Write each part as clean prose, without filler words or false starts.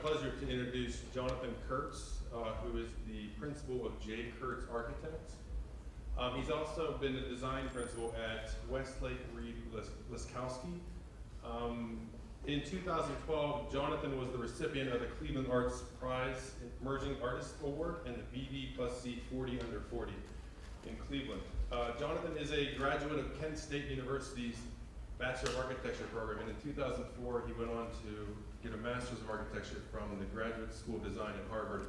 pleasure to introduce Jonathan Kurtz, who is the principal of JKRTZ Architects. He's also been the design principal at Westlake Reed Laskowski. In 2012, Jonathan was the recipient of the Cleveland Arts Prize Emerging Artist Award and the BB+C 40 Under 40 in Cleveland. Jonathan is a graduate of Kent State University's Bachelor of Architecture program, and in 2004 he went on to get a Master's of Architecture from the Graduate School of Design at Harvard.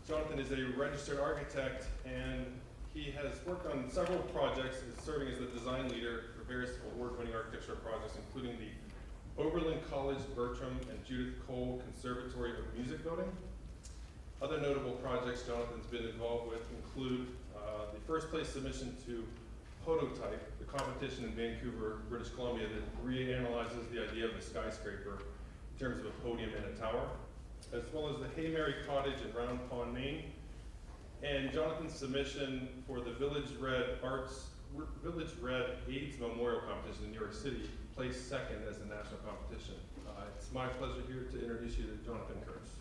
Jonathan is a registered architect, and he has worked on several projects, serving as the design leader for various award-winning architectural projects, including the Oberlin College Bertram and Judith Cole Conservatory of Music building. Other notable projects Jonathan's been involved with include the first place submission to Prototype, the competition in Vancouver, British Columbia, that reanalyzes the idea of a skyscraper in terms of a podium and a tower, as well as the Hey Mary Cottage in Round Pond, Maine, and Jonathan's submission for the Village Red AIDS Memorial Competition in New York City, placed second as the national competition. It's my pleasure here to introduce you to Jonathan Kurtz.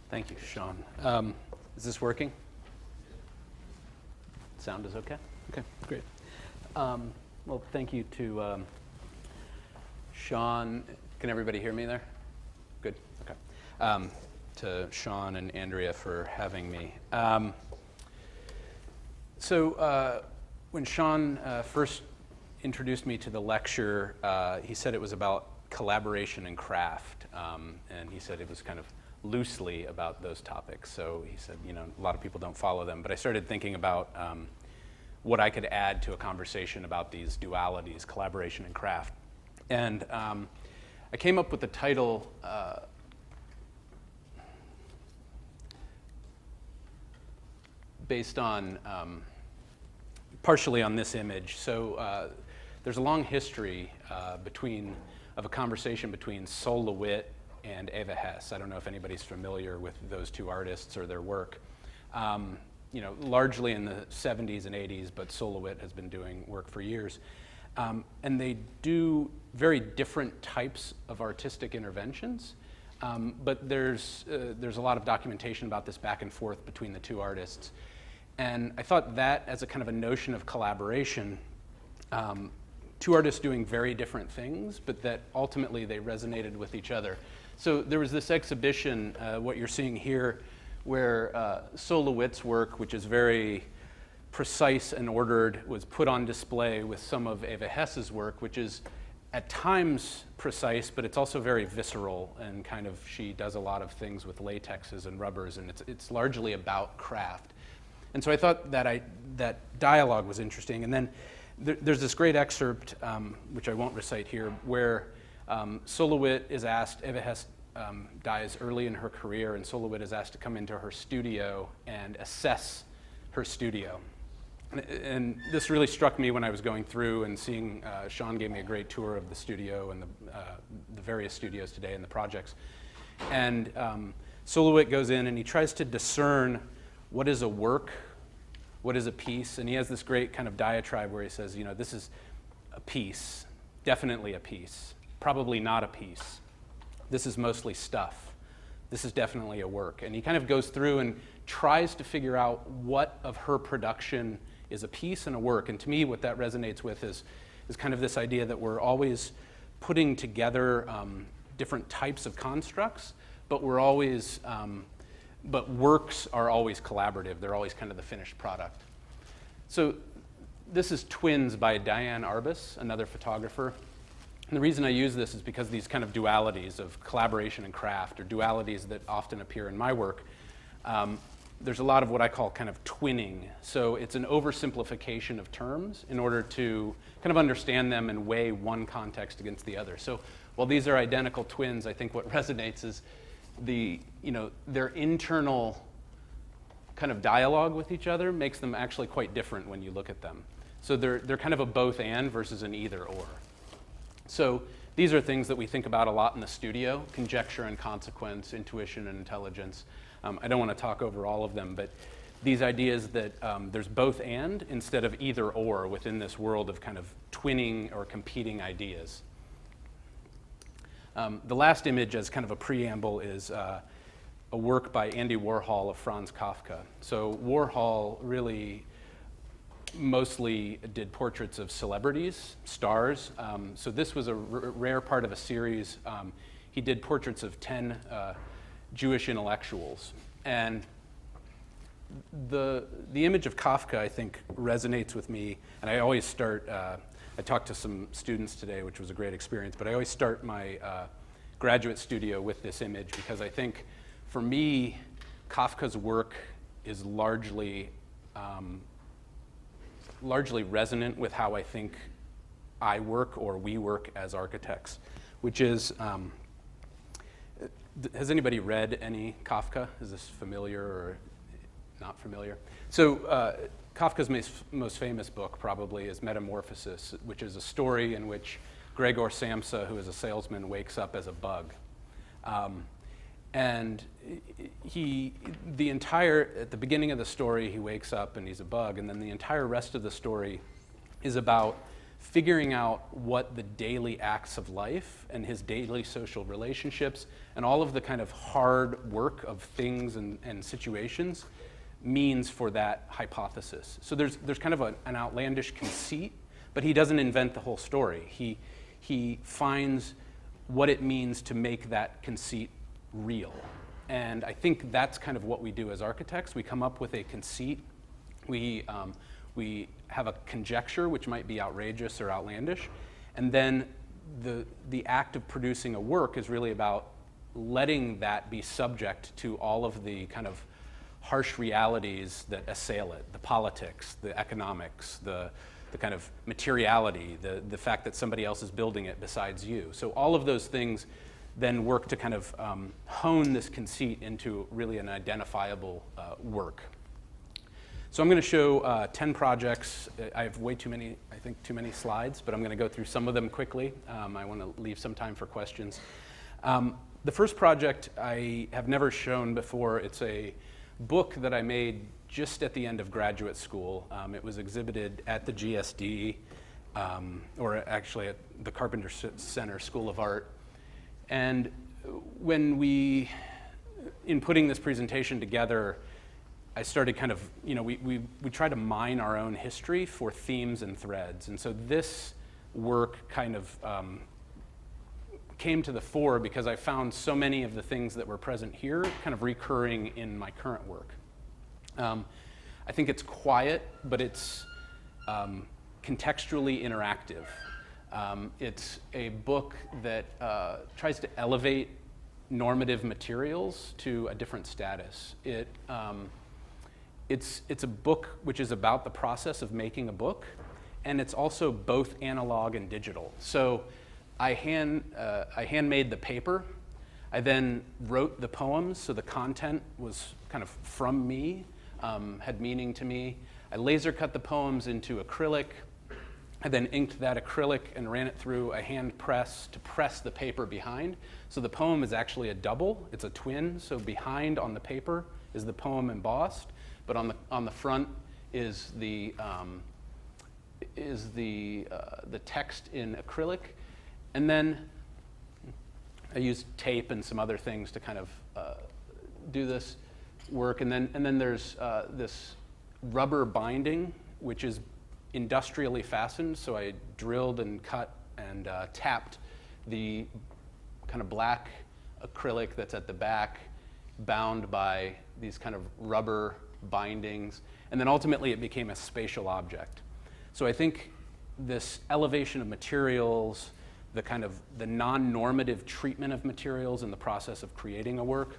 Thank you, Sean. Is this working? Sound is okay? Okay, great. Well, thank you to Sean. Can everybody hear me there? Good, okay. To Sean and Andrea for having me. When Sean first introduced me to the lecture, he said it was about collaboration and craft, and he said it was kind of loosely about those topics. So he said, you know, a lot of people don't follow them, but I started thinking about what I could add to a conversation about these dualities, collaboration and craft. And I came up with the title based on, partially on this image. So there's a long history of a conversation between Sol LeWitt and Eva Hesse. I don't know if anybody's familiar with those two artists or their work. You know, largely in the 70s and 80s, but Sol LeWitt has been doing work for years. And they do very different types of artistic interventions, but there's a lot of documentation about this back and forth between the two artists. And I thought that as a kind of a notion of collaboration, two artists doing very different things, but that ultimately they resonated with each other. So there was this exhibition, what you're seeing here, where Sol LeWitt's work, which is very precise and ordered, was put on display with some of Eva Hesse's work, which is at times precise, but it's also very visceral, and kind of, she does a lot of things with latexes and rubbers, and it's largely about craft. And so I thought that that dialogue was interesting. And then there's this great excerpt, which I won't recite here, where Sol LeWitt is asked, Eva Hesse dies early in her career, and Sol LeWitt is asked to come into her studio and assess her studio. And this really struck me when I was going through and seeing, Sean gave me a great tour of the studio and the various studios today and the projects. And Sol LeWitt goes in and he tries to discern what is a work, what is a piece, and he has this great kind of diatribe where he says, you know, this is a piece, definitely a piece, probably not a piece. This is mostly stuff. This is definitely a work. And he kind of goes through and tries to figure out what of her production is a piece and a work. And to me, what that resonates with is kind of this idea that we're always putting together different types of constructs, but we're always, but works are always collaborative. They're always kind of the finished product. So this is Twins by Diane Arbus, another photographer. And the reason I use this is because these kind of dualities of collaboration and craft, or dualities that often appear in my work, there's a lot of what I call kind of twinning. So it's an oversimplification of terms in order to kind of understand them and weigh one context against the other. So while these are identical twins, I think what resonates is their internal kind of dialogue with each other makes them actually quite different when you look at them. So they're kind of a both and versus an either or. So these are things that we think about a lot in the studio: conjecture and consequence, intuition and intelligence. I don't want to talk over all of them, but these ideas that there's both and instead of either or within this world of kind of twinning or competing ideas. The last image as kind of a preamble is a work by Andy Warhol of Franz Kafka. So Warhol really mostly did portraits of celebrities, stars. So this was a rare part of a series. He did portraits of 10 Jewish intellectuals. And the image of Kafka, I think, resonates with me. And I always start, I talked to some students today, which was a great experience, but I always start my graduate studio with this image because I think, for me, Kafka's work is largely resonant with how I think I work or we work as architects, which is, has anybody read any Kafka? Is this familiar or not familiar? So Kafka's most famous book probably is Metamorphosis, which is a story in which Gregor Samsa, who is a salesman, wakes up as a bug. And at the beginning of the story, he wakes up and he's a bug, and then the entire rest of the story is about figuring out what the daily acts of life and his daily social relationships and all of the kind of hard work of things and situations means for that hypothesis. So there's kind of an outlandish conceit, but he doesn't invent the whole story. He finds what it means to make that conceit real. And I think that's kind of what we do as architects. We come up with a conceit. We have a conjecture, which might be outrageous or outlandish. And then the act of producing a work is really about letting that be subject to all of the kind of harsh realities that assail it, the politics, the economics, the kind of materiality, the fact that somebody else is building it besides you. So all of those things then work to kind of hone this conceit into really an identifiable work. So I'm going to show 10 projects. I have way too many, I think, too many slides, but I'm going to go through some of them quickly. I want to leave some time for questions. The first project I have never shown before. It's a book that I made just at the end of graduate school. It was exhibited at the GSD, or actually at the Carpenter Center School of Art. And when in putting this presentation together, I started kind of, we try to mine our own history for themes and threads. And so this work kind of came to the fore because I found so many of the things that were present here kind of recurring in my current work. I think it's quiet, but it's contextually interactive. It's a book that tries to elevate normative materials to a different status. It's a book which is about the process of making a book, and it's also both analog and digital. So I handmade the paper. I then wrote the poems, so the content was kind of from me, had meaning to me. I laser cut the poems into acrylic. I then inked that acrylic and ran it through a hand press to press the paper behind. So the poem is actually a double. It's a twin. So behind on the paper is the poem embossed, but on the front is the text in acrylic. And then I used tape and some other things to kind of do this work. And then there's this rubber binding, which is industrially fastened. So I drilled and cut and tapped the kind of black acrylic that's at the back, bound by these kind of rubber bindings. And then ultimately it became a spatial object. So I think this elevation of materials, the non-normative treatment of materials in the process of creating a work,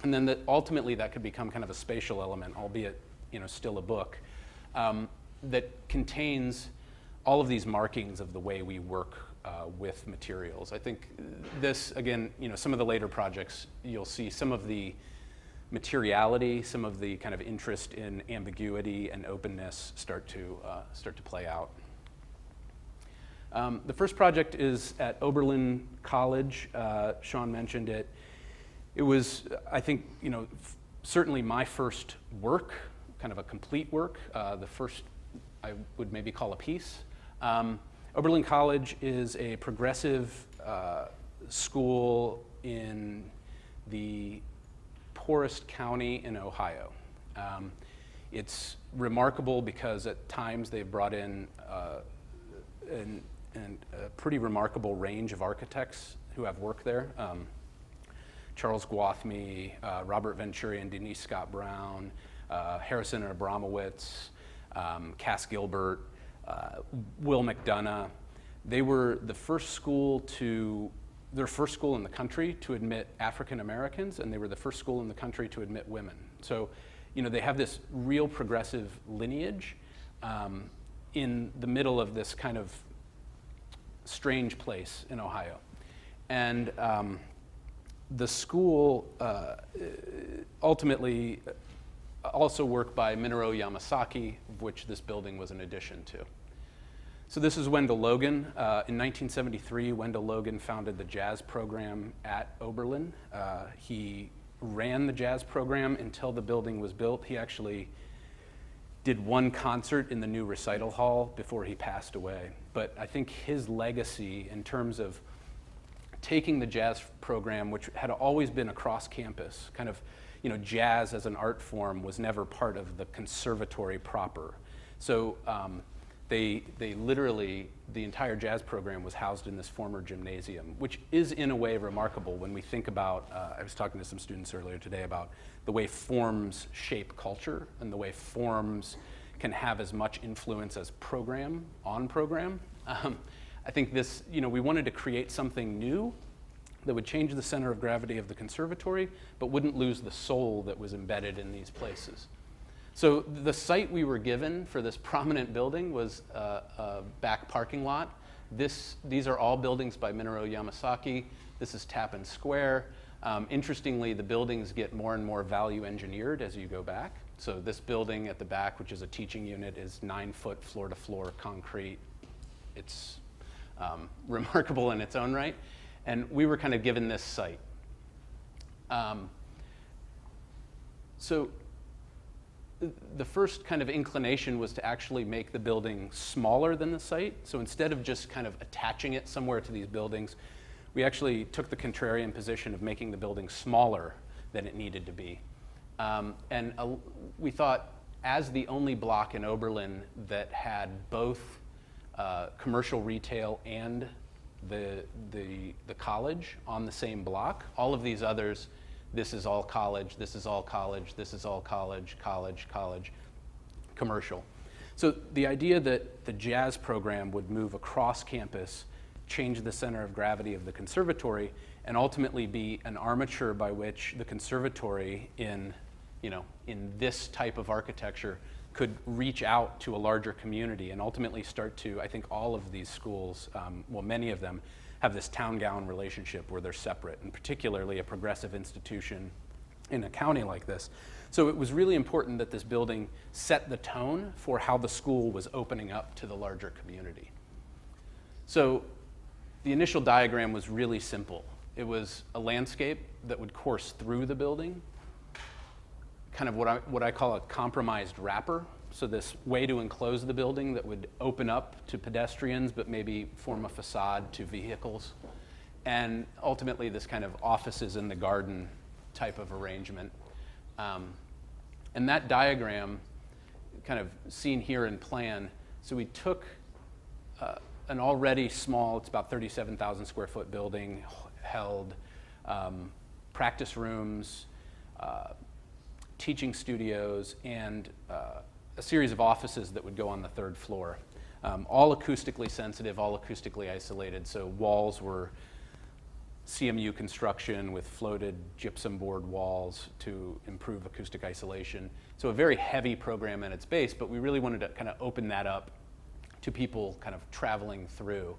and then ultimately that could become kind of a spatial element, albeit still a book, that contains all of these markings of the way we work with materials. I think this, again, some of the later projects, you'll see some of the materiality, some of the kind of interest in ambiguity and openness start to play out. The first project is at Oberlin College. Sean mentioned it. It was, I think, certainly my first work kind of a complete work. The first I would maybe call a piece. Oberlin College is a progressive school in the poorest county in Ohio. It's remarkable because at times they've brought in a pretty remarkable range of architects who have worked there. Charles Gwathmey, Robert Venturi and Denise Scott Brown, Harrison and Abramowitz, Cass Gilbert, Will McDonough. They were the first school their first school in the country to admit African Americans, and they were the first school in the country to admit women. So, they have this real progressive lineage in the middle of this kind of strange place in Ohio. And the school ultimately also worked by Minoru Yamasaki, which this building was an addition to. So this is Wendell Logan. In 1973, Wendell Logan founded the jazz program at Oberlin. He ran the jazz program until the building was built. He actually did one concert in the new Recital Hall before he passed away. But I think his legacy in terms of taking the jazz program, which had always been across campus, kind of, jazz as an art form was never part of the conservatory proper. So they literally, the entire jazz program was housed in this former gymnasium, which is in a way remarkable when we think about, I was talking to some students earlier today about the way forms shape culture and the way forms can have as much influence as program on program. I think this, we wanted to create something new that would change the center of gravity of the conservatory, but wouldn't lose the soul that was embedded in these places. So the site we were given for this prominent building was a back parking lot. These are all buildings by Minoru Yamasaki. This is Tappan Square. Interestingly, the buildings get more and more value engineered as you go back. So this building at the back, which is a teaching unit, is 9-foot floor-to-floor concrete. It's remarkable in its own right. And we were kind of given this site. So the first kind of inclination was to actually make the building smaller than the site. So instead of just kind of attaching it somewhere to these buildings, we actually took the contrarian position of making the building smaller than it needed to be. We thought, as the only block in Oberlin that had both commercial retail and the college on the same block, all of these others, this is all college, this is all college, this is all college, college, college, commercial. So the idea that the jazz program would move across campus, change the center of gravity of the conservatory, and ultimately be an armature by which the conservatory in this type of architecture could reach out to a larger community and ultimately start to, I think all of these schools, many of them, have this town-gown relationship where they're separate, and particularly a progressive institution in a county like this. So it was really important that this building set the tone for how the school was opening up to the larger community. So the initial diagram was really simple. It was a landscape that would course through the building, kind of what I call a compromised wrapper. So this way to enclose the building that would open up to pedestrians, but maybe form a facade to vehicles. And ultimately this kind of offices in the garden type of arrangement. And that diagram, kind of seen here in plan, so we took an already small, it's about 37,000 square foot building, held practice rooms, teaching studios, and a series of offices that would go on the third floor. All acoustically sensitive, all acoustically isolated. So walls were CMU construction with floated gypsum board walls to improve acoustic isolation. So a very heavy program at its base, but we really wanted to kind of open that up to people kind of traveling through.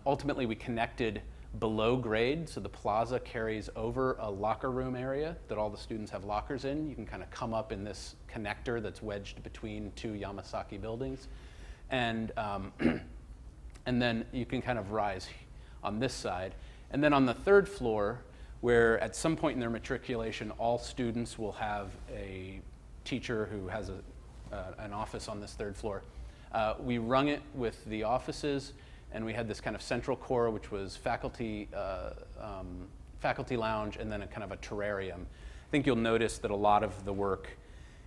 Ultimately, we connected below grade, so the plaza carries over a locker room area that all the students have lockers in. You can kind of come up in this connector that's wedged between two Yamasaki buildings. And then you can kind of rise on this side. And then on the third floor, where at some point in their matriculation, all students will have a teacher who has an office on this 3rd floor. We rung it with the offices, and we had this kind of central core, which was faculty lounge, and then a kind of a terrarium. I think you'll notice that a lot of the work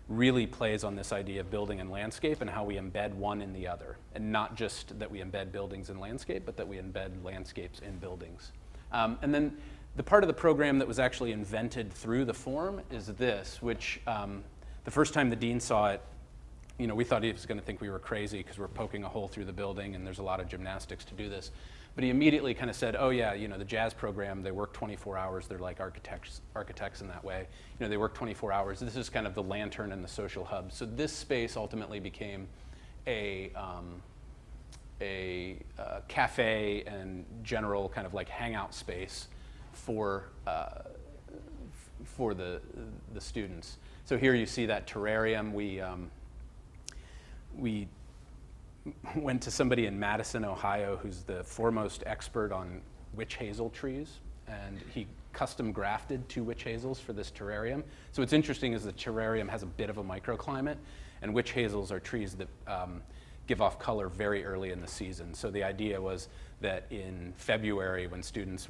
really plays on this idea of building and landscape and how we embed one in the other. And not just that we embed buildings in landscape, but that we embed landscapes in buildings. And then the part of the program that was actually invented through the form is this, which the first time the dean saw it, we thought he was going to think we were crazy because we're poking a hole through the building and there's a lot of gymnastics to do this. But he immediately kind of said, oh yeah, the jazz program, they work 24 hours. They're like architects in that way. They work 24 hours. This is kind of the lantern and the social hub. So this space ultimately became a cafe and general kind of like hangout space for the students. So here you see that terrarium. We went to somebody in Madison, Ohio, who's the foremost expert on witch hazel trees, and he custom grafted 2 witch hazels for this terrarium. So what's interesting is the terrarium has a bit of a microclimate, and witch hazels are trees that give off color very early in the season. So the idea was that in February, when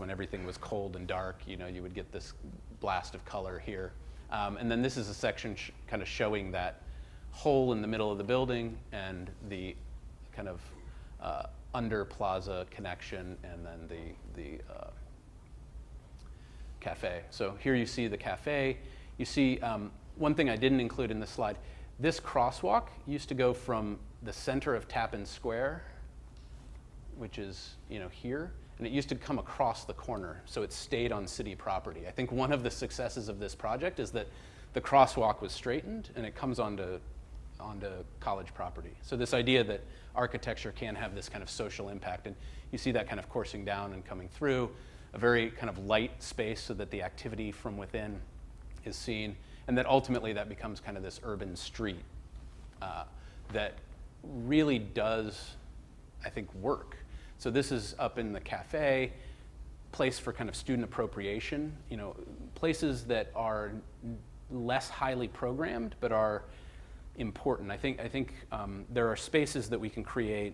everything was cold and dark, you would get this blast of color here. And then this is a section kind of showing that hole in the middle of the building and the kind of under plaza connection, and then the cafe. So here you see the cafe. You see one thing I didn't include in this slide. This crosswalk used to go from the center of Tappan Square, which is here, and it used to come across the corner, so it stayed on city property. I think one of the successes of this project is that the crosswalk was straightened and it comes onto college property. So this idea that architecture can have this kind of social impact, and you see that kind of coursing down and coming through, a very kind of light space so that the activity from within is seen, and that ultimately that becomes kind of this urban street that really does, I think, work. So this is up in the cafe, place for kind of student appropriation, places that are less highly programmed but are important. I think there are spaces that we can create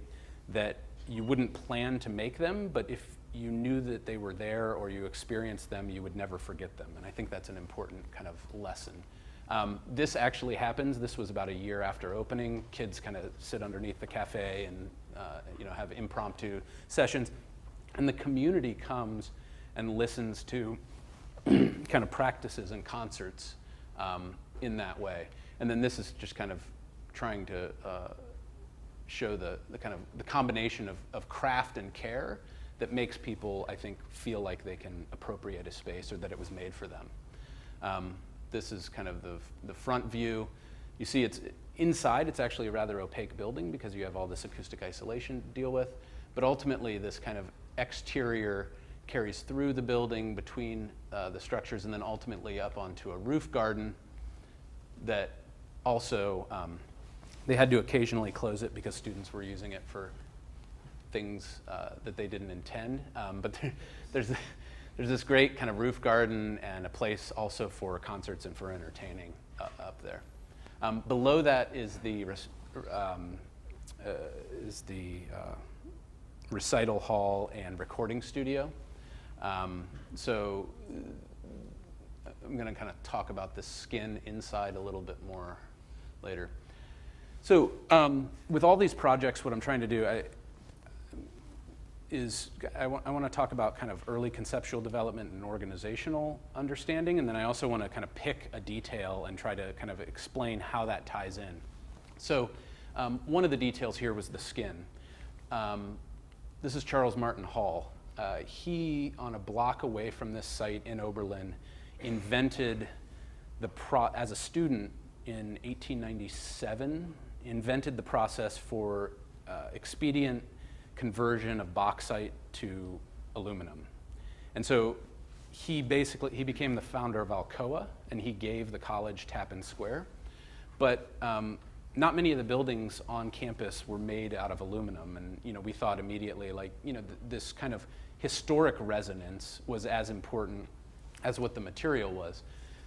that you wouldn't plan to make them, but if you knew that they were there or you experienced them, you would never forget them. And I think that's an important kind of lesson. This actually happens. This was about a year after opening. Kids kind of sit underneath the cafe and have impromptu sessions, and the community comes and listens to kind of practices and concerts in that way. And then this is just kind of trying to show the kind of the combination of craft and care that makes people, I think, feel like they can appropriate a space or that it was made for them. This is kind of the front view. You see it's inside, it's actually a rather opaque building because you have all this acoustic isolation to deal with. But ultimately, this kind of exterior carries through the building between the structures and then ultimately up onto a roof garden that also, they had to occasionally close it because students were using it for things that they didn't intend. But there's this great kind of roof garden and a place also for concerts and for entertaining up there. Below that is the Recital Hall and recording studio. So I'm going to kind of talk about the skin inside a little bit more later. So with all these projects, what I'm trying to do I want to talk about kind of early conceptual development and organizational understanding, and then I also want to kind of pick a detail and try to kind of explain how that ties in. So one of the details here was the skin. This is Charles Martin Hall. He, on a block away from this site in Oberlin, invented as a student in 1897, invented the process for expedient conversion of bauxite to aluminum. And so he became the founder of Alcoa, and he gave the college Tappan Square. But not many of the buildings on campus were made out of aluminum, and we thought immediately this kind of historic resonance was as important as what the material was.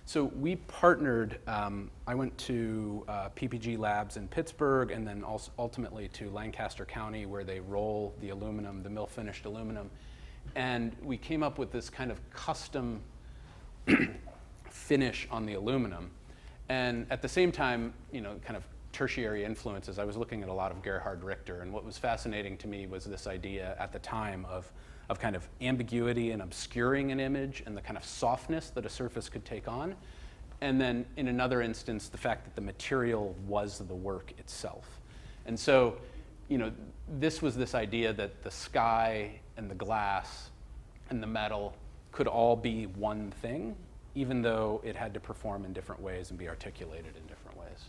So we partnered, I went to PPG Labs in Pittsburgh and then also ultimately to Lancaster County where they roll the aluminum, the mill finished aluminum. And we came up with this kind of custom finish on the aluminum. And at the same time, kind of tertiary influences, I was looking at a lot of Gerhard Richter, and what was fascinating to me was this idea at the time of kind of ambiguity and obscuring an image and the kind of softness that a surface could take on. And then in another instance, the fact that the material was the work itself. And so, this was this idea that the sky and the glass and the metal could all be one thing, even though it had to perform in different ways and be articulated in different ways.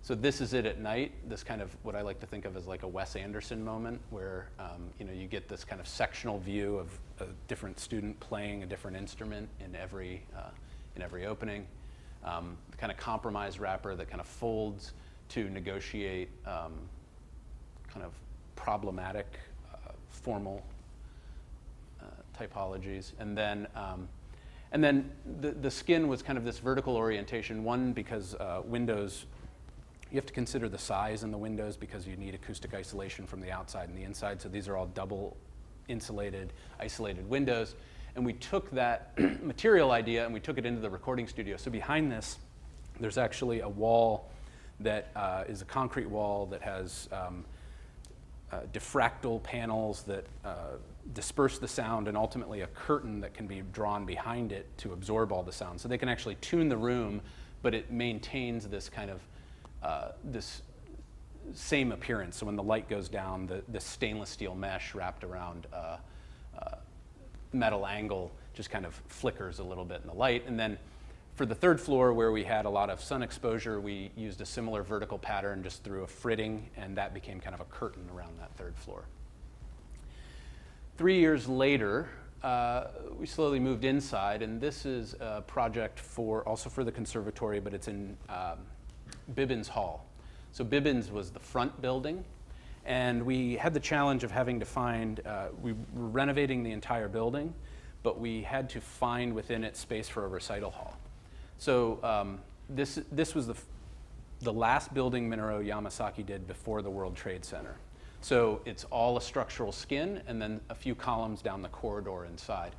So this is it at night, this kind of what I like to think of as like a Wes Anderson moment where you get this kind of sectional view of a different student playing a different instrument in every opening. The kind of compromise wrapper that kind of folds to negotiate kind of problematic formal typologies. And then the skin was kind of this vertical orientation, one because windows, you have to consider the size in the windows because you need acoustic isolation from the outside and the inside. So these are all double insulated, isolated windows. And we took that material idea and we took it into the recording studio. So behind this, there's actually a wall that is a concrete wall that has diffractal panels that disperse the sound, and ultimately a curtain that can be drawn behind it to absorb all the sound. So they can actually tune the room, but it maintains this kind of this same appearance. So when the light goes down, the stainless steel mesh wrapped around metal angle just kind of flickers a little bit in the light. And then for the third floor, where we had a lot of sun exposure, we used a similar vertical pattern just through a fritting, and that became kind of a curtain around that third floor. 3 years later, we slowly moved inside, and this is a project also for the conservatory, but it's in Bibbins Hall. So Bibbins was the front building, and we had the challenge of having to find, we were renovating the entire building, but we had to find within it space for a recital hall. So this was the last building Minoru Yamasaki did before the World Trade Center. So it's all a structural skin and then a few columns down the corridor inside.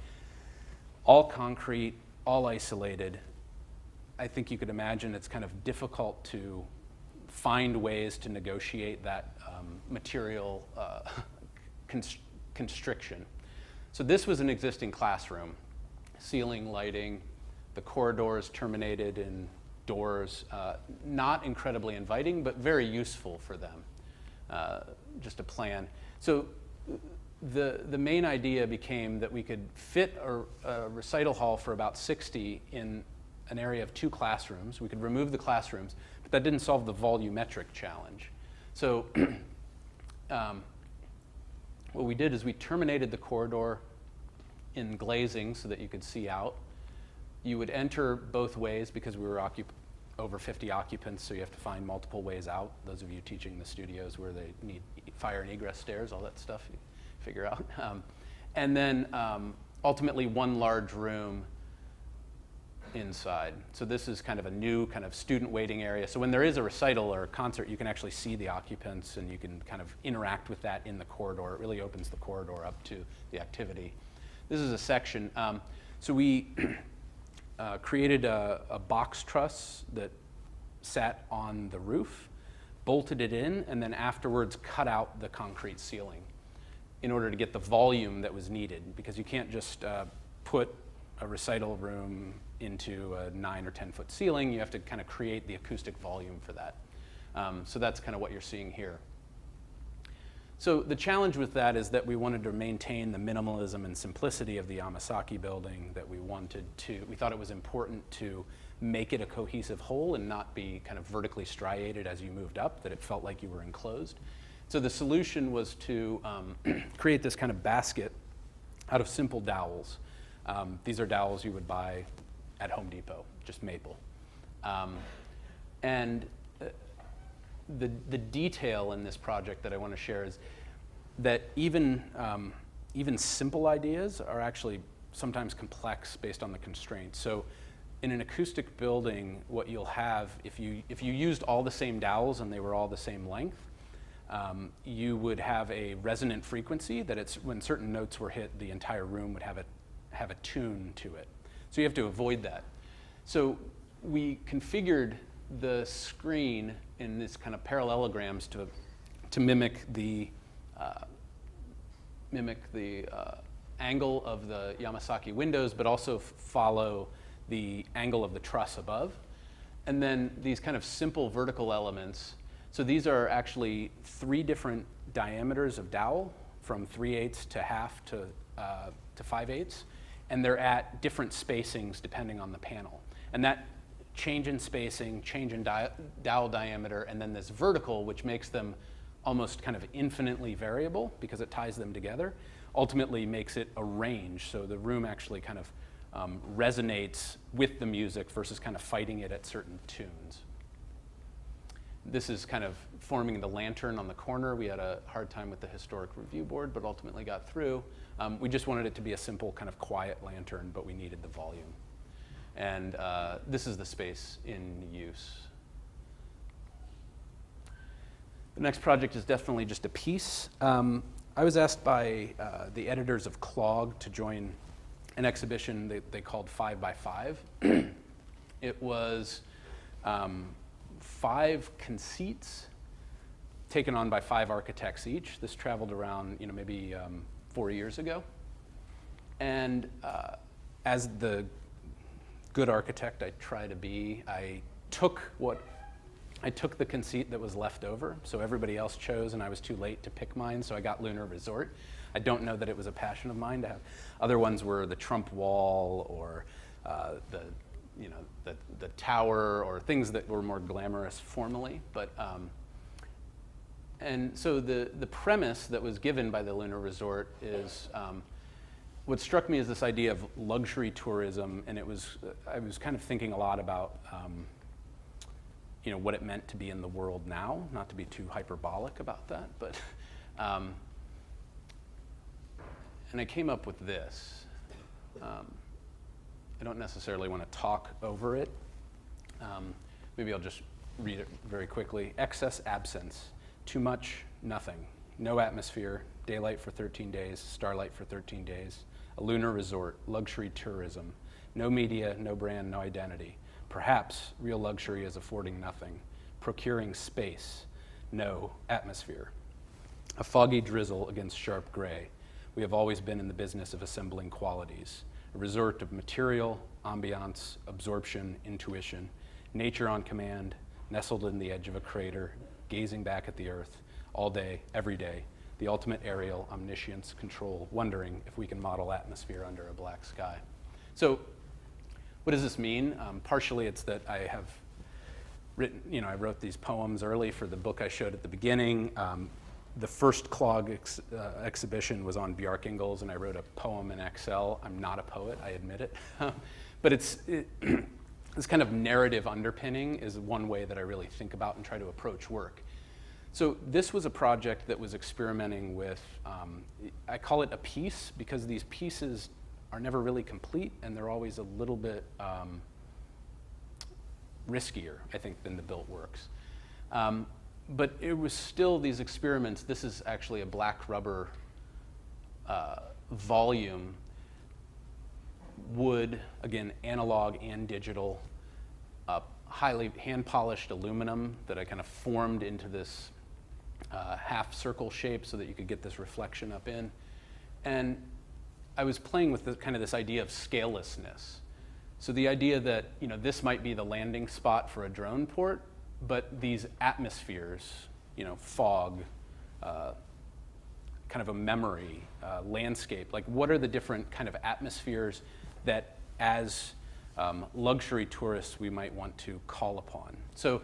All concrete, all isolated. I think you could imagine it's kind of difficult to find ways to negotiate that material constriction. So this was an existing classroom, ceiling lighting, the corridors terminated in doors, not incredibly inviting, but very useful for them, just a plan. So the main idea became that we could fit a recital hall for about 60 in an area of 2 classrooms. We could remove the classrooms, but that didn't solve the volumetric challenge. So what we did is we terminated the corridor in glazing so that you could see out. You would enter both ways because we were over 50 occupants, so you have to find multiple ways out. Those of you teaching the studios where they need fire and egress stairs, all that stuff, you figure out. And then ultimately one large room inside. So this is kind of a new kind of student waiting area. So when there is a recital or a concert, you can actually see the occupants and you can kind of interact with that in the corridor. It really opens the corridor up to the activity. This is a section. So we created a box truss that sat on the roof, bolted it in, and then afterwards cut out the concrete ceiling in order to get the volume that was needed, because you can't just put a recital room into a 9 or 10 foot ceiling. You have to kind of create the acoustic volume for that. So that's kind of what you're seeing here. So the challenge with that is that we wanted to maintain the minimalism and simplicity of the Yamasaki building, that we thought it was important to make it a cohesive whole and not be kind of vertically striated as you moved up, that it felt like you were enclosed. So the solution was to create this kind of basket out of simple dowels. These are dowels you would buy at Home Depot, just maple. And the detail in this project that I want to share is that even simple ideas are actually sometimes complex based on the constraints. So in an acoustic building, what you'll have, if you used all the same dowels and they were all the same length, you would have a resonant frequency that when certain notes were hit, the entire room would have a tune to it. So you have to avoid that. So we configured the screen in this kind of parallelograms to mimic the angle of the Yamasaki windows, but also follow the angle of the truss above. And then these kind of simple vertical elements. So these are actually 3 different diameters of dowel, from 3/8 to half to 5/8, and they're at different spacings depending on the panel. And that change in spacing, change in dowel diameter, and then this vertical, which makes them almost kind of infinitely variable because it ties them together, ultimately makes it a range. So the room actually kind of resonates with the music versus kind of fighting it at certain tunes. This is kind of forming the lantern on the corner. We had a hard time with the historic review board, but ultimately got through. We just wanted it to be a simple kind of quiet lantern, but we needed the volume. And this is the space in use. The next project is definitely just a piece. I was asked by the editors of Clog to join an exhibition they called 5 by 5. It was 5 conceits taken on by 5 architects each. This traveled around, maybe 4 years ago. And as the good architect I try to be, I took the conceit that was left over. So everybody else chose, and I was too late to pick mine. So I got Lunar Resort. I don't know that it was a passion of mine to have. Other ones were the Trump Wall or the tower, or things that were more glamorous formally. But and so the premise that was given by the Lunar Resort is what struck me as this idea of luxury tourism, and I was kind of thinking a lot about what it meant to be in the world now, not to be too hyperbolic about that, but and I came up with this. I don't necessarily want to talk over it. Maybe I'll just read it very quickly. Excess absence, too much, nothing, no atmosphere, daylight for 13 days, starlight for 13 days, a lunar resort, luxury tourism, no media, no brand, no identity. Perhaps real luxury is affording nothing, procuring space, no atmosphere. A foggy drizzle against sharp gray. We have always been in the business of assembling qualities. A resort of material, ambiance, absorption, intuition, nature on command, nestled in the edge of a crater, gazing back at the earth, all day, every day, the ultimate aerial omniscience control, wondering if we can model atmosphere under a black sky. So what does this mean? Partially it's that I have written, I wrote these poems early for the book I showed at the beginning. The first Clog exhibition was on Bjarkingles, and I wrote a poem in Excel. I'm not a poet, I admit it. But this kind of narrative underpinning is one way that I really think about and try to approach work. So this was a project that was experimenting with, I call it a piece because these pieces are never really complete, and they're always a little bit riskier, I think, than the built works. But it was still these experiments. This is actually a black rubber volume, wood, again, analog and digital, highly hand-polished aluminum that I kind of formed into this half circle shape so that you could get this reflection up in. And I was playing with kind of this idea of scalelessness. So the idea that this might be the landing spot for a drone port, but these atmospheres, fog, kind of a memory, landscape, like what are the different kind of atmospheres that as luxury tourists we might want to call upon. So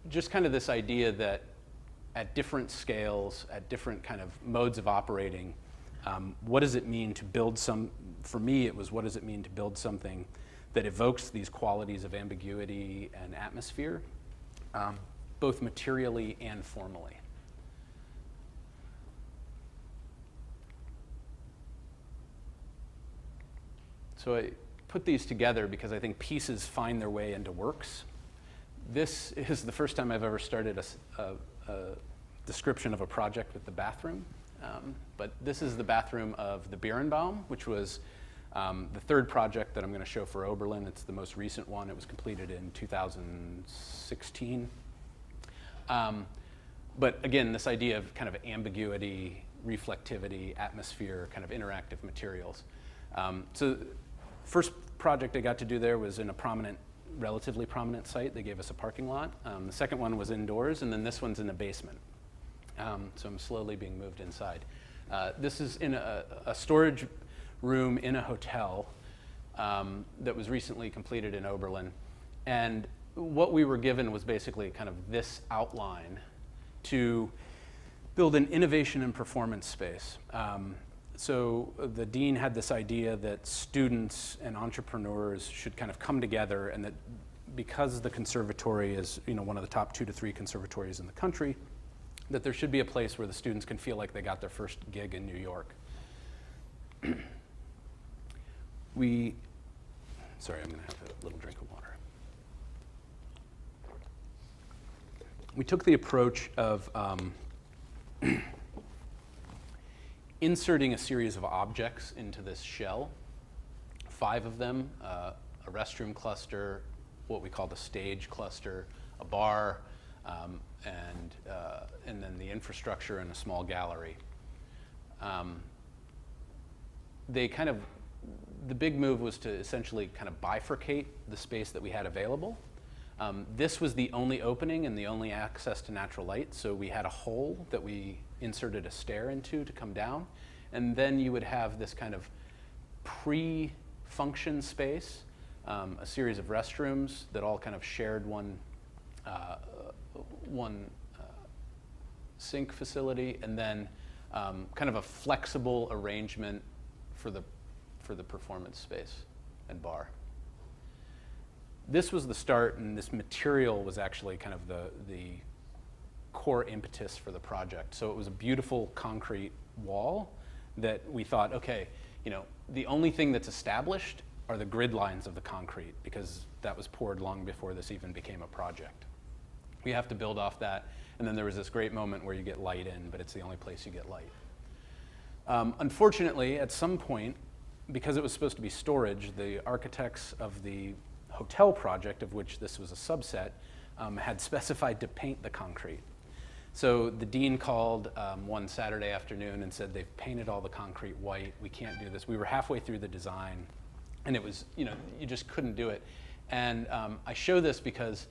just kind of this idea that at different scales, at different kind of modes of operating, what does it mean to build for me it was what does it mean to build something that evokes these qualities of ambiguity and atmosphere, both materially and formally. So I put these together because I think pieces find their way into works. This is the first time I've ever started a description of a project with the bathroom. But this is the bathroom of the Birnbaum, which was the third project that I'm going to show for Oberlin. It's the most recent one. It was completed in 2016. But again, this idea of kind of ambiguity, reflectivity, atmosphere, kind of interactive materials. So first project I got to do there was in a relatively prominent site. They gave us a parking lot. The second one was indoors, and then this one's in a basement. So I'm slowly being moved inside. This is in a storage room in a hotel that was recently completed in Oberlin. And what we were given was basically kind of this outline to build an innovation and performance space. So the dean had this idea that students and entrepreneurs should kind of come together, and that because the conservatory is one of the top 2 to 3 conservatories in the country, that there should be a place where the students can feel like they got their first gig in New York. Sorry, I'm going to have a little drink of water. We took the approach of inserting a series of objects into this shell, 5 of them, a restroom cluster, what we call the stage cluster, a bar, and then the infrastructure and a small gallery. The big move was to essentially kind of bifurcate the space that we had available. This was the only opening and the only access to natural light, so we had a hole that we inserted a stair into to come down, and then you would have this kind of pre-function space, a series of restrooms that all kind of shared one sink facility, and then kind of a flexible arrangement for the performance space and bar. This was the start, and this material was actually kind of the core impetus for the project. So it was a beautiful concrete wall that we thought, okay, the only thing that's established are the grid lines of the concrete, because that was poured long before this even became a project. We have to build off that, and then there was this great moment where you get light in, but it's the only place you get light. Unfortunately, at some point, because it was supposed to be storage, the architects of the hotel project, of which this was a subset, had specified to paint the concrete. So the dean called one Saturday afternoon and said, they've painted all the concrete white, we can't do this. We were halfway through the design, and it was, you just couldn't do it. And I show this because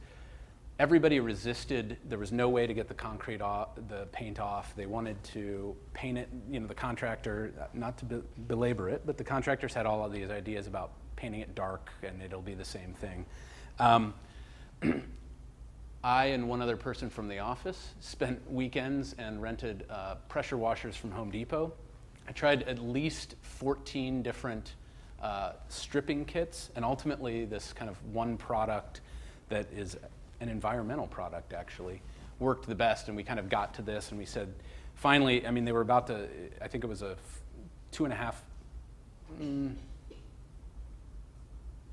everybody resisted. There was no way to get the concrete off, the paint off. They wanted to paint it, the contractor, not to belabor it, but the contractors had all of these ideas about painting it dark and it'll be the same thing. I and one other person from the office spent weekends and rented pressure washers from Home Depot. I tried at least 14 different stripping kits, and ultimately this kind of one product that is an environmental product actually worked the best, and we kind of got to this and we said, finally, they were about to, I think it was a 2.5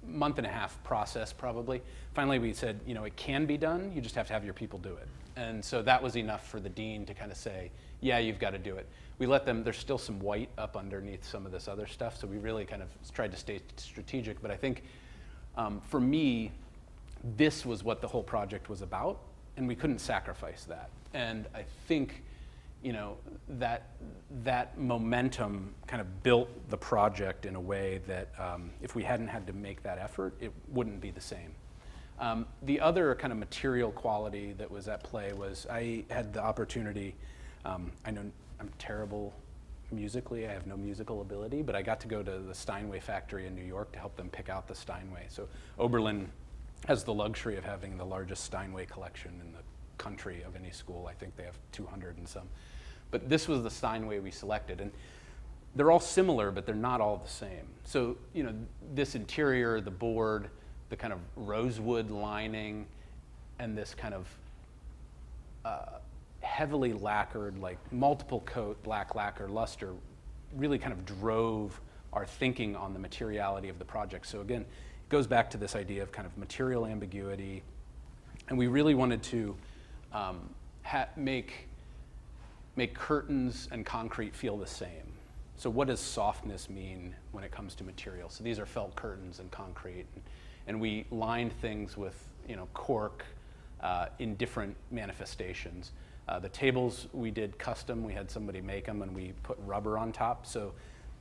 month and a half process probably. Finally we said, it can be done, you just have to have your people do it. And so that was enough for the dean to kind of say, yeah, you've got to do it. We let them, there's still some white up underneath some of this other stuff, so we really kind of tried to stay strategic, but I think for me, this was what the whole project was about, and we couldn't sacrifice that. And I think, that momentum kind of built the project in a way that if we hadn't had to make that effort, it wouldn't be the same. The other kind of material quality that was at play was I had the opportunity, I know I'm terrible musically, I have no musical ability, but I got to go to the Steinway factory in New York to help them pick out the Steinway. So Oberlin has the luxury of having the largest Steinway collection in the country of any school. I think they have 200 and some. But this was the Steinway we selected, and they're all similar, but they're not all the same. So, this interior, the board, the kind of rosewood lining, and this kind of heavily lacquered, like multiple coat black lacquer luster really kind of drove our thinking on the materiality of the project. So again, it goes back to this idea of kind of material ambiguity, and we really wanted to make curtains and concrete feel the same. So what does softness mean when it comes to material? So these are felt curtains and concrete, and we lined things with cork in different manifestations. The tables we did custom. We had somebody make them, and we put rubber on top. So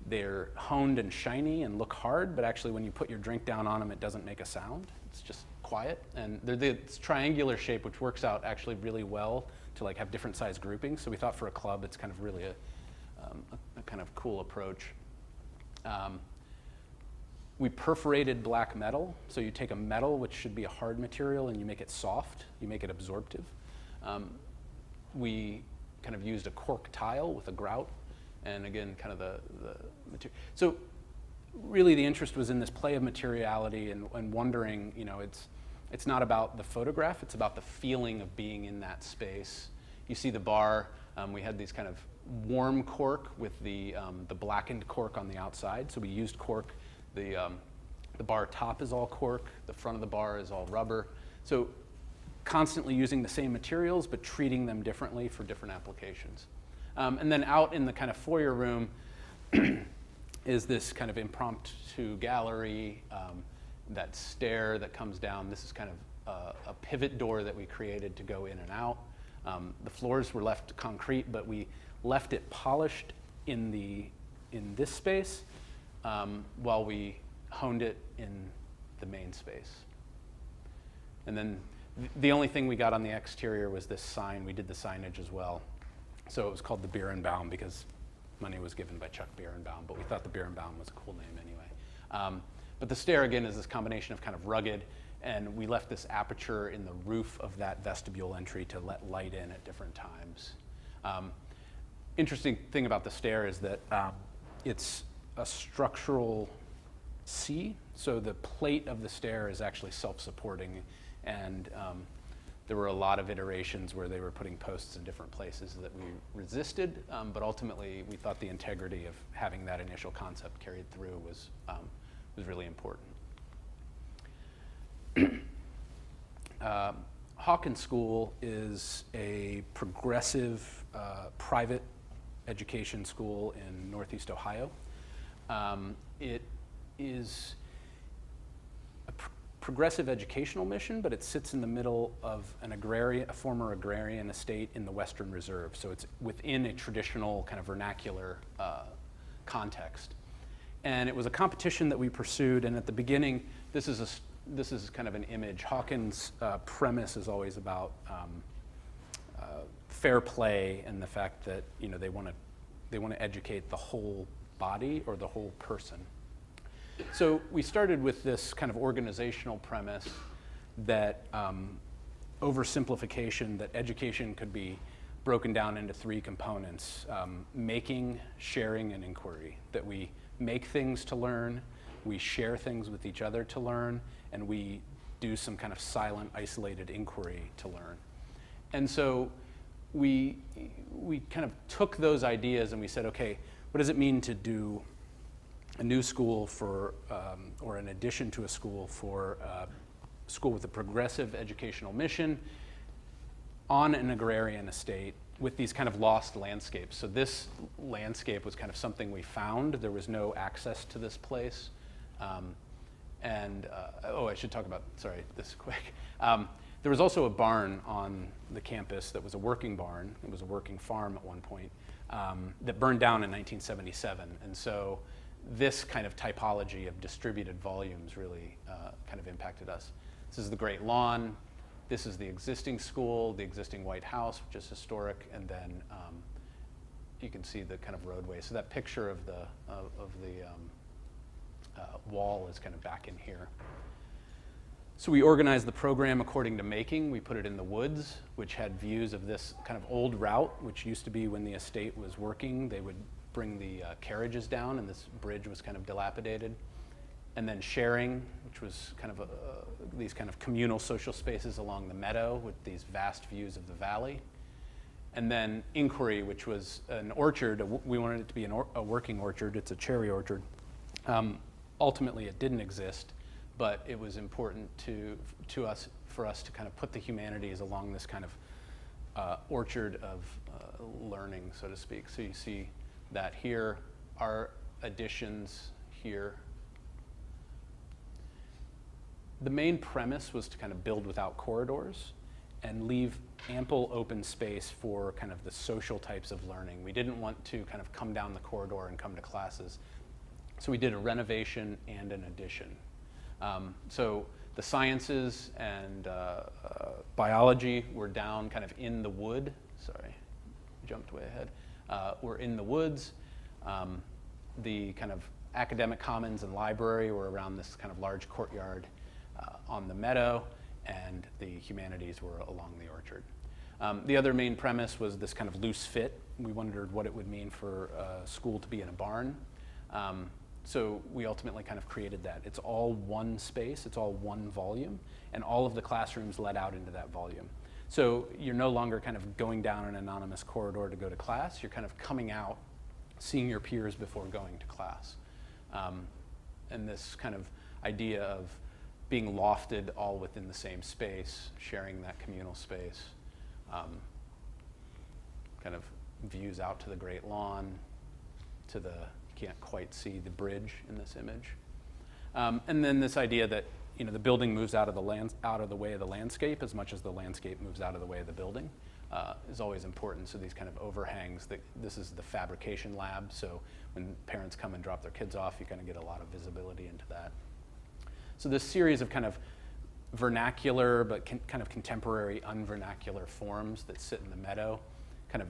they're honed and shiny and look hard, but actually when you put your drink down on them, it doesn't make a sound. It's just quiet. And they're this triangular shape, which works out actually really well to like have different size groupings. So we thought for a club, it's kind of really a kind of cool approach. We perforated black metal. So you take a metal, which should be a hard material, and you make it soft. You make it absorptive. We kind of used a cork tile with a grout, and again, kind of the material. So really the interest was in this play of materiality and wondering, it's not about the photograph, it's about the feeling of being in that space. You see the bar, we had these kind of warm cork with the blackened cork on the outside. So we used cork. The bar top is all cork, the front of the bar is all rubber. So constantly using the same materials, but treating them differently for different applications. And then out in the kind of foyer room is this kind of impromptu gallery, that stair that comes down. This is kind of a pivot door that we created to go in and out. The floors were left concrete, but we left it polished in this space while we honed it in the main space. And then the only thing we got on the exterior was this sign. We did the signage as well. So it was called the Beerenbaum because money was given by Chuck Beerenbaum, but we thought the Beerenbaum was a cool name anyway. But the stair, again, is this combination of kind of rugged, and we left this aperture in the roof of that vestibule entry to let light in at different times. Interesting thing about the stair is that it's a structural C, so the plate of the stair is actually self-supporting, and there were a lot of iterations where they were putting posts in different places that we resisted, but ultimately we thought the integrity of having that initial concept carried through was really important. Hawkins School is a progressive private education school in Northeast Ohio. It is a progressive educational mission, but it sits in the middle of a former agrarian estate in the Western Reserve. So it's within a traditional kind of vernacular context. And it was a competition that we pursued, and at the beginning, this is kind of an image. Hawkins' premise is always about fair play and the fact that they want to educate the whole body or the whole person. So we started with this kind of organizational premise that oversimplification, that education could be broken down into three components: making, sharing, and inquiry. That we make things to learn, we share things with each other to learn, and we do some kind of silent, isolated inquiry to learn. And so we kind of took those ideas and we said, okay, what does it mean to do a new school for, or an addition to a school for school with a progressive educational mission on an agrarian estate with these kind of lost landscapes. So this landscape was kind of something we found. There was no access to this place. I should talk about, sorry, this quick. There was also a barn on the campus that was a working barn. It was a working farm at one point that burned down in 1977. And so this kind of typology of distributed volumes really kind of impacted us. This is the Great Lawn. This is the existing school, the existing White House, which is historic, and then you can see the kind of roadway. So that picture of the wall is kind of back in here. So we organized the program according to making. We put it in the woods, which had views of this kind of old route, which used to be when the estate was working, they would bring the carriages down, and this bridge was kind of dilapidated. And then sharing, which was kind of these kind of communal social spaces along the meadow with these vast views of the valley. And then inquiry, which was an orchard. We wanted it to be a working orchard. It's a cherry orchard. Ultimately, it didn't exist, but it was important for us to kind of put the humanities along this kind of orchard of learning, so to speak. So you see that here are additions here. The main premise was to kind of build without corridors and leave ample open space for kind of the social types of learning. We didn't want to kind of come down the corridor and come to classes. So we did a renovation and an addition. So the sciences and biology were down kind of in the wood. Sorry, jumped way ahead. We're in the woods. The kind of academic commons and library were around this kind of large courtyard on the meadow, and the humanities were along the orchard. The other main premise was this kind of loose fit. We wondered what it would mean for a school to be in a barn. So we ultimately kind of created that. It's all one space, it's all one volume, and all of the classrooms let out into that volume. So you're no longer kind of going down an anonymous corridor to go to class, you're kind of coming out, seeing your peers before going to class. And this kind of idea of being lofted all within the same space, sharing that communal space, kind of views out to the Great Lawn, to the, you can't quite see the bridge in this image. And then this idea that the building moves out of the way of the landscape as much as the landscape moves out of the way of the building is always important. So these kind of overhangs, this is the fabrication lab, so when parents come and drop their kids off, you kind of get a lot of visibility into that. So this series of kind of vernacular but kind of contemporary unvernacular forms that sit in the meadow, kind of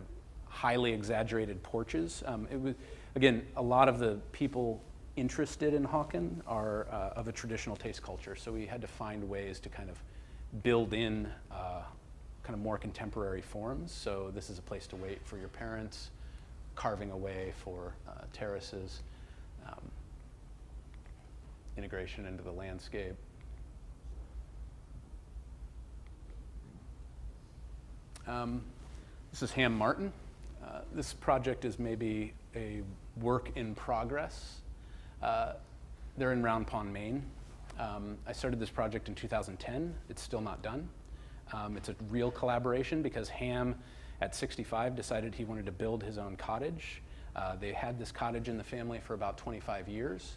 highly exaggerated porches. It was, again, a lot of the people interested in Hawken are of a traditional taste culture, so we had to find ways to kind of build in kind of more contemporary forms. So this is a place to wait for your parents, carving away for terraces, integration into the landscape. This is Ham Martin. This project is maybe a work in progress. They're in Round Pond, Maine. I started this project in 2010. It's still not done. It's a real collaboration because Ham, at 65, decided he wanted to build his own cottage. They had this cottage in the family for about 25 years.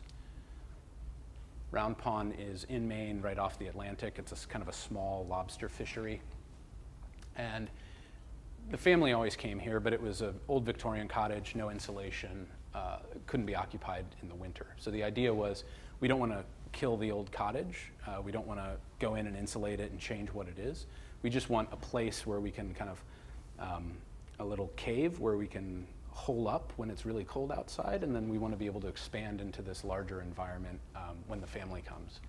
Round Pond is in Maine, right off the Atlantic. It's kind of a small lobster fishery. And the family always came here, but it was an old Victorian cottage, no insulation, couldn't be occupied in the winter. So the idea was, we don't want to kill the old cottage. We don't want to go in and insulate it and change what it is. We just want a place where we can kind of, a little cave where we can hole up when it's really cold outside, and then we want to be able to expand into this larger environment when the family comes.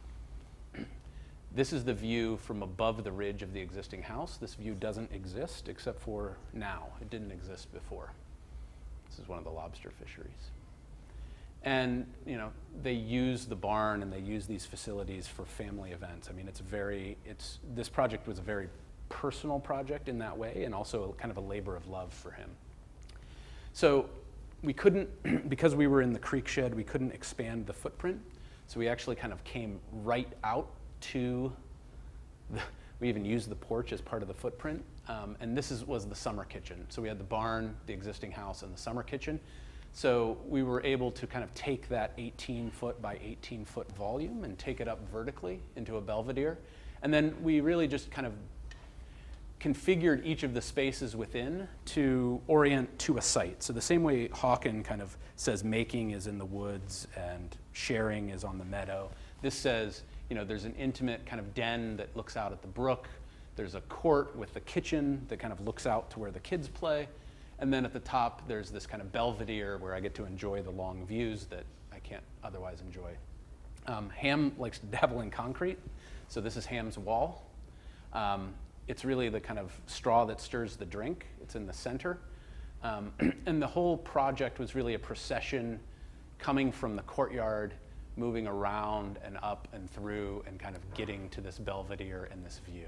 This is the view from above the ridge of the existing house. This view doesn't exist except for now. It didn't exist before. This is one of the lobster fisheries. And they use the barn and they use these facilities for family events. I mean, this project was a very personal project in that way, and also kind of a labor of love for him. So we couldn't, because we were in the creek shed, we couldn't expand the footprint. So we actually kind of came right out to, we even used the porch as part of the footprint. And this was the summer kitchen. So we had the barn, the existing house, and the summer kitchen. So we were able to kind of take that 18-foot by 18-foot volume and take it up vertically into a belvedere. And then we really just kind of configured each of the spaces within to orient to a site. So the same way Hawken kind of says making is in the woods and sharing is on the meadow, this says, there's an intimate kind of den that looks out at the brook. There's a court with the kitchen that kind of looks out to where the kids play. And then at the top, there's this kind of belvedere where I get to enjoy the long views that I can't otherwise enjoy. Ham likes to dabble in concrete. So this is Ham's wall. It's really the kind of straw that stirs the drink. It's in the center. And the whole project was really a procession coming from the courtyard, moving around and up and through and kind of getting to this belvedere and this view.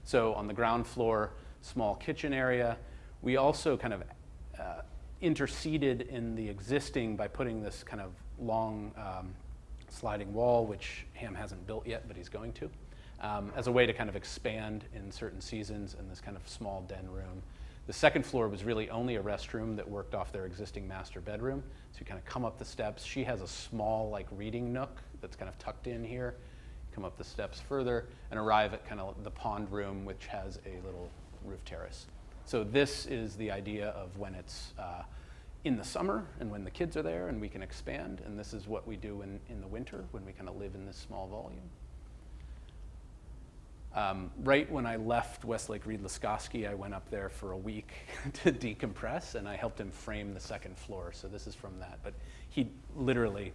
So on the ground floor, small kitchen area. We also kind of interceded in the existing by putting this kind of long sliding wall, which Ham hasn't built yet, but he's going to, as a way to kind of expand in certain seasons in this kind of small den room. The second floor was really only a restroom that worked off their existing master bedroom. So you kind of come up the steps. She has a small like reading nook that's kind of tucked in here. Come up the steps further and arrive at kind of the pond room, which has a little roof terrace. So this is the idea of when it's in the summer and when the kids are there and we can expand. And this is what we do in the winter when we kind of live in this small volume. Right when I left Westlake Reed Laskoski, I went up there for a week to decompress, and I helped him frame the second floor. So this is from that. But he literally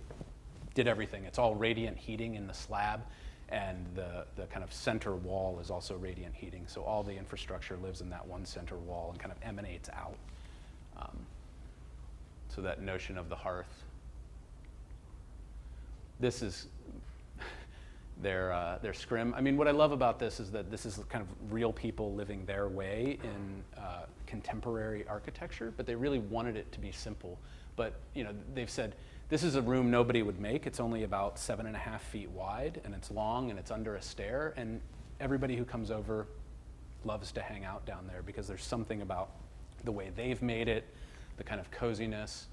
did everything. It's all radiant heating in the slab, and the kind of center wall is also radiant heating. So all the infrastructure lives in that one center wall and kind of emanates out. So that notion of the hearth. This is their scrim. I mean, what I love about this is that this is kind of real people living their way in contemporary architecture, but they really wanted it to be simple. But you know, they've said, this is a room nobody would make. It's only about 7.5 feet wide, and it's long, and it's under a stair, and everybody who comes over loves to hang out down there because there's something about the way they've made it, the kind of coziness.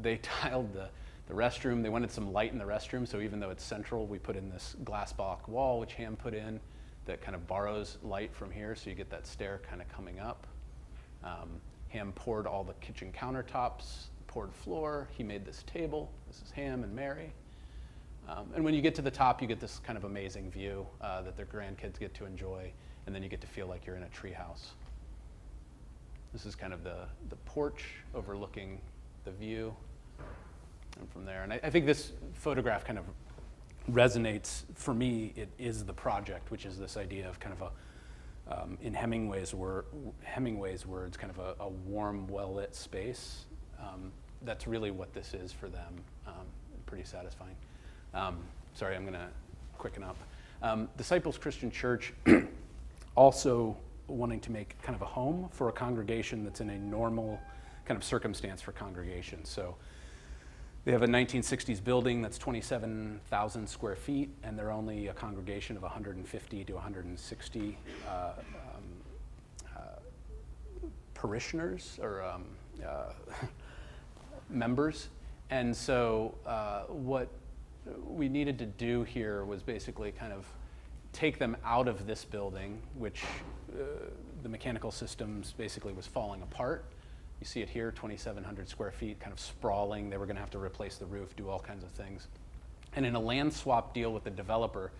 They tiled the restroom. They wanted some light in the restroom, so even though it's central, we put in this glass block wall, which Ham put in, that kind of borrows light from here, so you get that stair kind of coming up. Ham poured all the kitchen countertops, poured floor. He made this table. This is Ham and Mary. And when you get to the top, you get this kind of amazing view that their grandkids get to enjoy, and then you get to feel like you're in a treehouse. This is kind of the porch overlooking the view. And from there, and I think this photograph kind of resonates, for me, it is the project, which is this idea of kind of in Hemingway's words, kind of a warm, well-lit space. That's really what this is for them. Pretty satisfying. Sorry, I'm gonna quicken up. Disciples Christian Church also wanting to make kind of a home for a congregation that's in a normal kind of circumstance for congregations. So they have a 1960s building that's 27,000 square feet, and they're only a congregation of 150 to 160 parishioners or members. And so what we needed to do here was basically kind of take them out of this building, which the mechanical systems basically was falling apart. You see it here, 2,700 square feet, kind of sprawling. They were going to have to replace the roof, do all kinds of things. And in a land swap deal with the developer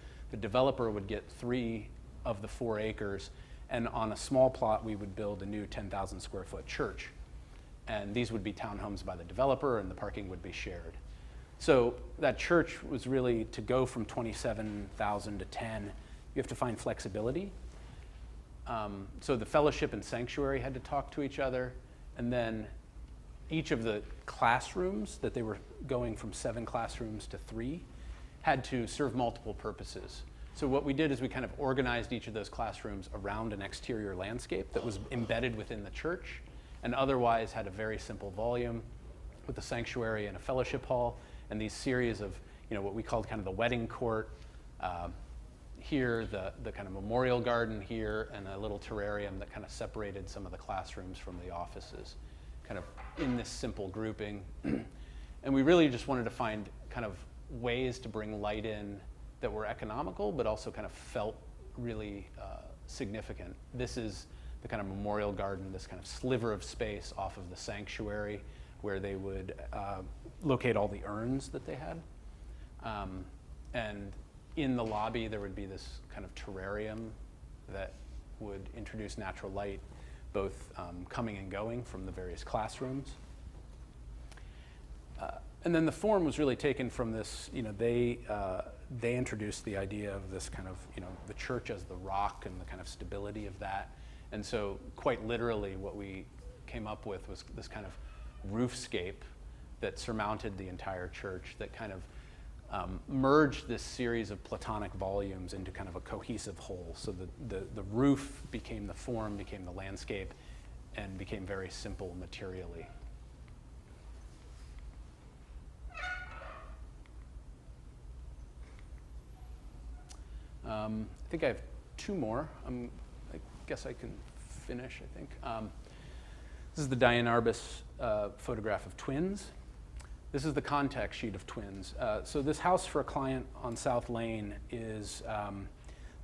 would get 3 of the 4 acres, and on a small plot, we would build a new 10,000 square foot church. And these would be townhomes by the developer, and the parking would be shared. So that church was really to go from 27,000 to 10. You have to find flexibility. So the fellowship and sanctuary had to talk to each other. And then each of the classrooms that they were going from 7 classrooms to 3 had to serve multiple purposes. So what we did is we kind of organized each of those classrooms around an exterior landscape that was embedded within the church and otherwise had a very simple volume with a sanctuary and a fellowship hall and these series of, you know, what we called kind of the wedding court. Here, the kind of memorial garden here, and a little terrarium that kind of separated some of the classrooms from the offices, kind of in this simple grouping. And we really just wanted to find kind of ways to bring light in that were economical, but also kind of felt really significant. This is the kind of memorial garden, this kind of sliver of space off of the sanctuary where they would locate all the urns that they had. And in the lobby, there would be this kind of terrarium that would introduce natural light, both coming and going from the various classrooms. And then the form was really taken from this, you know, they introduced the idea of this kind of, you know, the church as the rock and the kind of stability of that. And so quite literally what we came up with was this kind of roofscape that surmounted the entire church that kind of merged this series of platonic volumes into kind of a cohesive whole. So the roof became the form, became the landscape, and became very simple materially. I think I have two more. I guess I can finish, I think. This is the Diane Arbus photograph of twins. This is the contact sheet of twins. So this house for a client on South Lane is,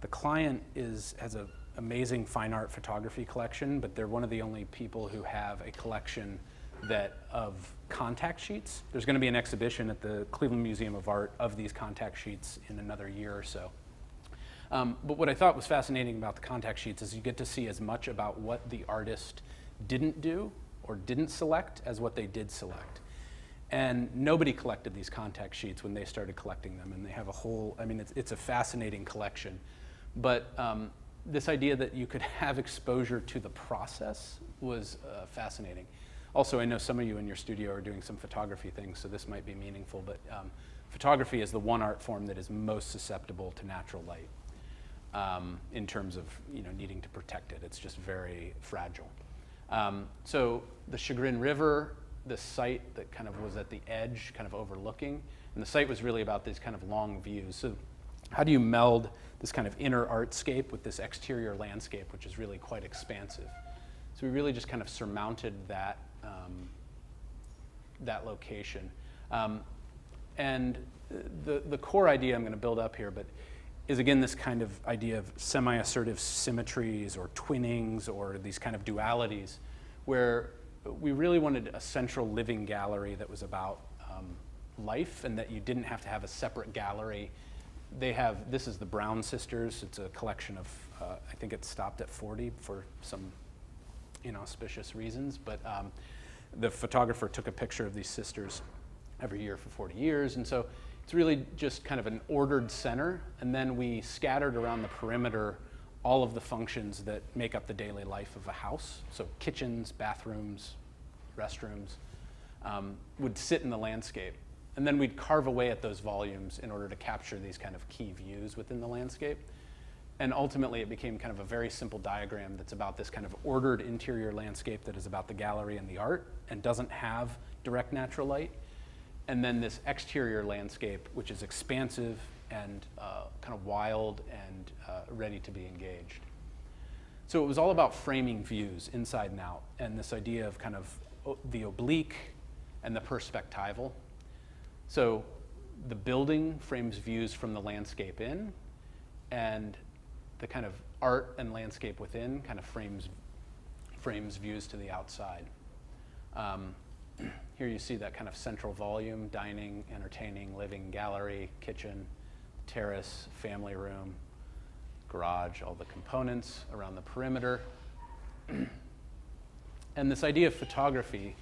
the client has an amazing fine art photography collection, but they're one of the only people who have a collection of contact sheets. There's going to be an exhibition at the Cleveland Museum of Art of these contact sheets in another year or so. But what I thought was fascinating about the contact sheets is you get to see as much about what the artist didn't do or didn't select as what they did select. And nobody collected these contact sheets when they started collecting them, and they have a whole, I mean, it's a fascinating collection. But this idea that you could have exposure to the process was fascinating. Also, I know some of you in your studio are doing some photography things, so this might be meaningful, but photography is the one art form that is most susceptible to natural light in terms of needing to protect it. It's just very fragile. So the Chagrin River, the site that kind of was at the edge, kind of overlooking, and the site was really about these kind of long views. So how do you meld this kind of inner artscape with this exterior landscape, which is really quite expansive? So we really just kind of surmounted that, that location. And the core idea I'm going to build up here, but is again this kind of idea of semi-assertive symmetries or twinnings or these kind of dualities, where we really wanted a central living gallery that was about life, and that you didn't have to have a separate gallery. This is the Brown sisters. It's a collection of, I think it stopped at 40 for some inauspicious reasons, but the photographer took a picture of these sisters every year for 40 years, and so it's really just kind of an ordered center, and then we scattered around the perimeter all of the functions that make up the daily life of a house. So kitchens, bathrooms, restrooms would sit in the landscape. And then we'd carve away at those volumes in order to capture these kind of key views within the landscape. And ultimately it became kind of a very simple diagram that's about this kind of ordered interior landscape that is about the gallery and the art and doesn't have direct natural light. And then this exterior landscape, which is expansive and kind of wild and ready to be engaged. So it was all about framing views inside and out, and this idea of kind of the oblique and the perspectival. So the building frames views from the landscape in, and the kind of art and landscape within kind of frames views to the outside. Here you see that kind of central volume: dining, entertaining, living, gallery, kitchen, terrace, family room, garage, all the components around the perimeter. And this idea of photography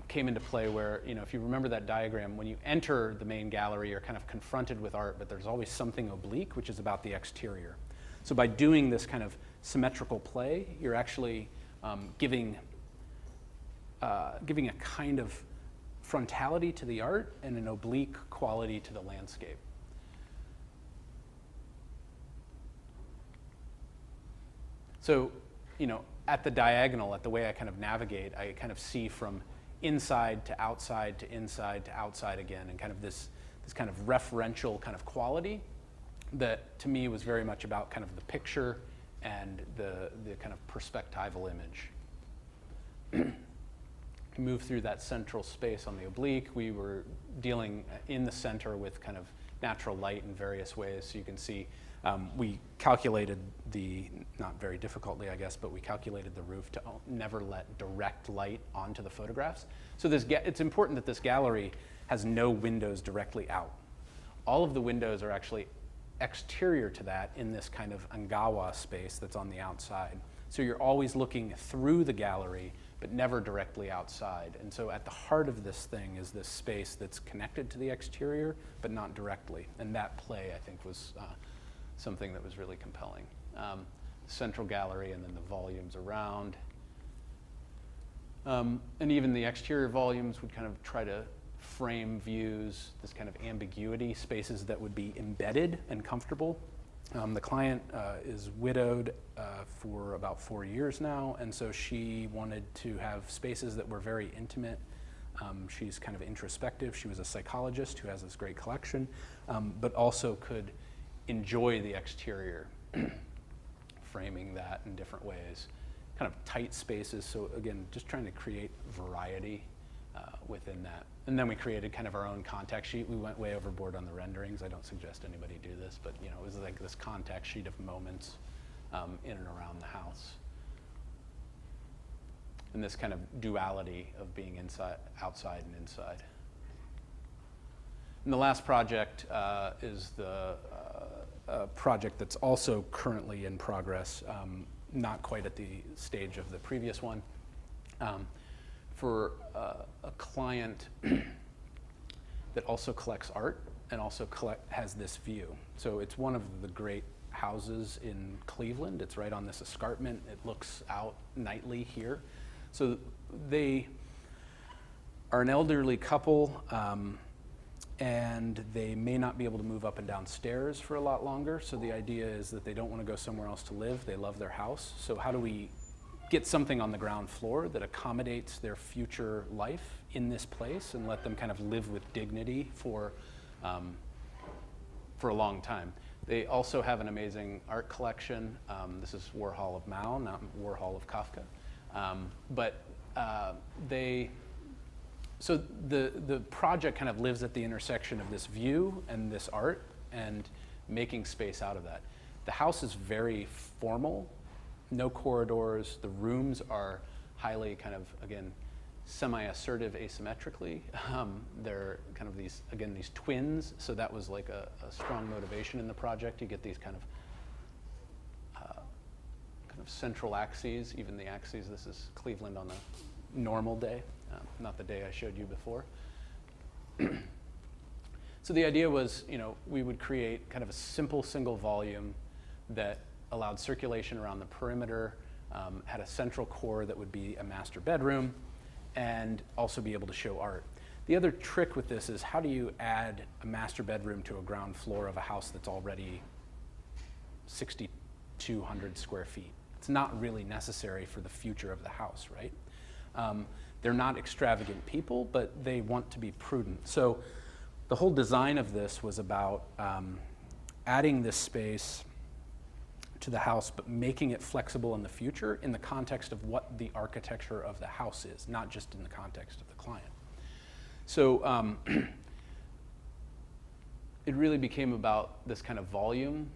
came into play where, if you remember that diagram, when you enter the main gallery, you're kind of confronted with art, but there's always something oblique, which is about the exterior. So by doing this kind of symmetrical play, you're actually giving a kind of frontality to the art and an oblique quality to the landscape. So, at the diagonal, at the way I kind of navigate, I kind of see from inside to outside to inside to outside again, and kind of this kind of referential kind of quality that to me was very much about kind of the picture and the kind of perspectival image. Move through that central space on the oblique. We were dealing in the center with kind of natural light in various ways. So you can see we calculated not very difficultly, I guess, but we calculated the roof to never let direct light onto the photographs. So it's important that this gallery has no windows directly out. All of the windows are actually exterior to that in this kind of angawa space that's on the outside. So you're always looking through the gallery, but never directly outside. And so at the heart of this thing is this space that's connected to the exterior, but not directly. And that play, I think, was something that was really compelling. Central gallery and then the volumes around. And even the exterior volumes would kind of try to frame views, this kind of ambiguity, spaces that would be embedded and comfortable. The client is widowed for about 4 years now, and so she wanted to have spaces that were very intimate. She's kind of introspective. She was a psychologist who has this great collection, but also could enjoy the exterior, framing that in different ways, kind of tight spaces. So again, just trying to create variety within that. And then we created kind of our own contact sheet. We went way overboard on the renderings. I don't suggest anybody do this, but it was like this contact sheet of moments in and around the house. And this kind of duality of being inside, outside, and inside. And the last project is the project that's also currently in progress, not quite at the stage of the previous one, for a client that also collects art and also has this view. So it's one of the great houses in Cleveland. It's right on this escarpment. It looks out nightly here. So they are an elderly couple, and they may not be able to move up and down stairs for a lot longer. So the idea is that they don't want to go somewhere else to live. They love their house. So how do we get something on the ground floor that accommodates their future life in this place and let them kind of live with dignity for a long time? They also have an amazing art collection. This is Warhol of Mao, not Warhol of Kafka. So the project kind of lives at the intersection of this view and this art and making space out of that. The house is very formal, no corridors. The rooms are highly kind of, again, semi-assertive asymmetrically. They're kind of these twins, so that was like a strong motivation in the project to get these kind of central axes, even the axes. This is Cleveland on a normal day, not the day I showed you before. So the idea was, we would create kind of a simple single volume that allowed circulation around the perimeter, had a central core that would be a master bedroom, and also be able to show art. The other trick with this is, how do you add a master bedroom to a ground floor of a house that's already 6,200 square feet? It's not really necessary for the future of the house, right? They're not extravagant people, but they want to be prudent. So the whole design of this was about adding this space to the house, but making it flexible in the future in the context of what the architecture of the house is, not just in the context of the client. So it really became about this kind of volume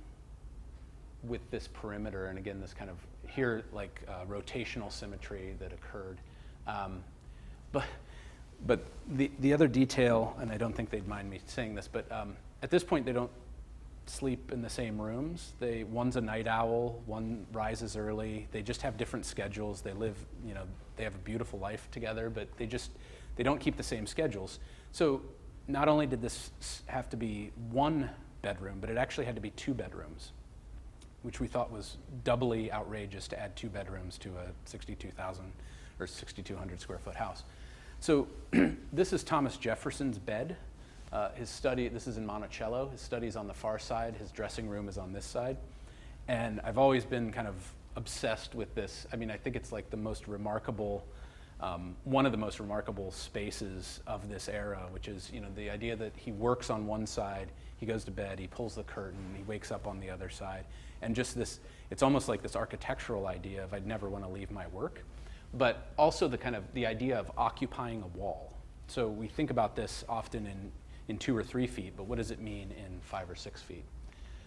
with this perimeter, and again, this kind of here, like rotational symmetry that occurred. But the other detail, and I don't think they'd mind me saying this, but at this point they don't sleep in the same rooms. One's a night owl, one rises early. They just have different schedules. They live, they have a beautiful life together, but they don't keep the same schedules. So not only did this have to be one bedroom, but it actually had to be 2 bedrooms, which we thought was doubly outrageous to add 2 bedrooms to a 62,000 or 6,200 square foot house. So this is Thomas Jefferson's bed. His study, this is in Monticello. His study's on the far side. His dressing room is on this side. And I've always been kind of obsessed with this. I mean, I think it's like the most remarkable, one of the most remarkable spaces of this era, which is, the idea that he works on one side, he goes to bed, he pulls the curtain, he wakes up on the other side. And just this, it's almost like this architectural idea of I'd never want to leave my work, but also the idea of occupying a wall. So we think about this often in 2 or 3 feet, but what does it mean in 5 or 6 feet?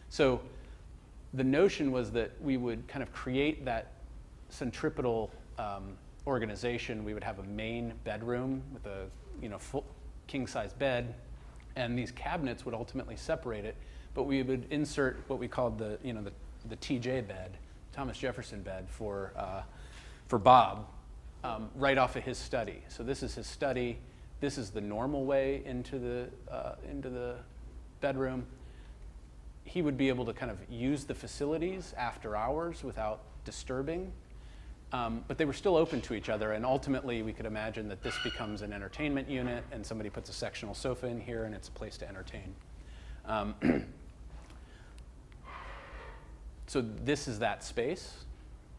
So the notion was that we would kind of create that centripetal organization. We would have a main bedroom with a full king-size bed, and these cabinets would ultimately separate it, but we would insert what we called the TJ bed, Thomas Jefferson bed for Bob, right off of his study. So this is his study. This is the normal way into the bedroom. He would be able to kind of use the facilities after hours without disturbing, but they were still open to each other, and ultimately we could imagine that this becomes an entertainment unit and somebody puts a sectional sofa in here and it's a place to entertain. So this is that space,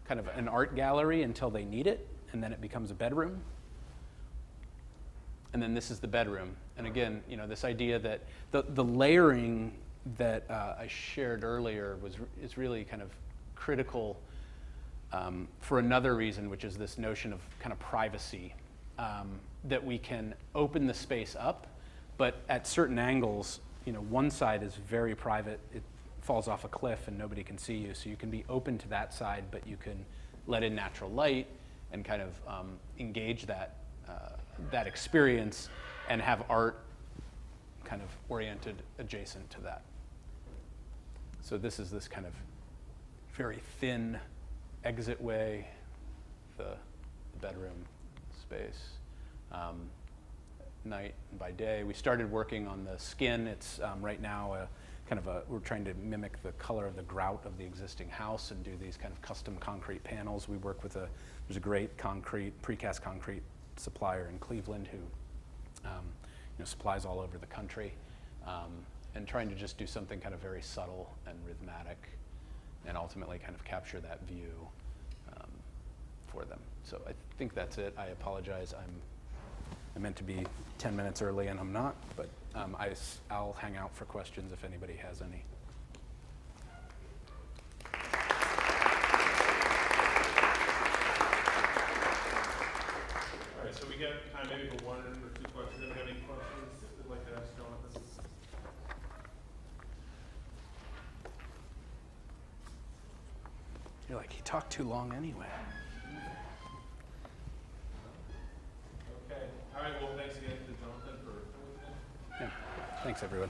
kind of an art gallery until they need it, and then it becomes a bedroom. And then this is the bedroom. And again, this idea that the layering that I shared earlier is really kind of critical for another reason, which is this notion of kind of privacy, that we can open the space up, but at certain angles, one side is very private. It falls off a cliff and nobody can see you. So you can be open to that side, but you can let in natural light and kind of engage that experience and have art kind of oriented adjacent to that. So this is this kind of very thin exit way, the bedroom space. Night and by day. We started working on the skin. It's right now we're trying to mimic the color of the grout of the existing house and do these kind of custom concrete panels. We work with there's a great precast concrete supplier in Cleveland who supplies all over the country, and trying to just do something kind of very subtle and rhythmic and ultimately kind of capture that view for them. So I think that's it. I apologize. I meant to be 10 minutes early and I'm not, but I'll hang out for questions if anybody has any. All right, so we got time maybe for one or two questions. Anybody have any questions they'd like to ask Jonathan? You're like, he talked too long anyway. Okay. All right, well, thanks again to Jonathan for coming today. Yeah. Thanks, everyone.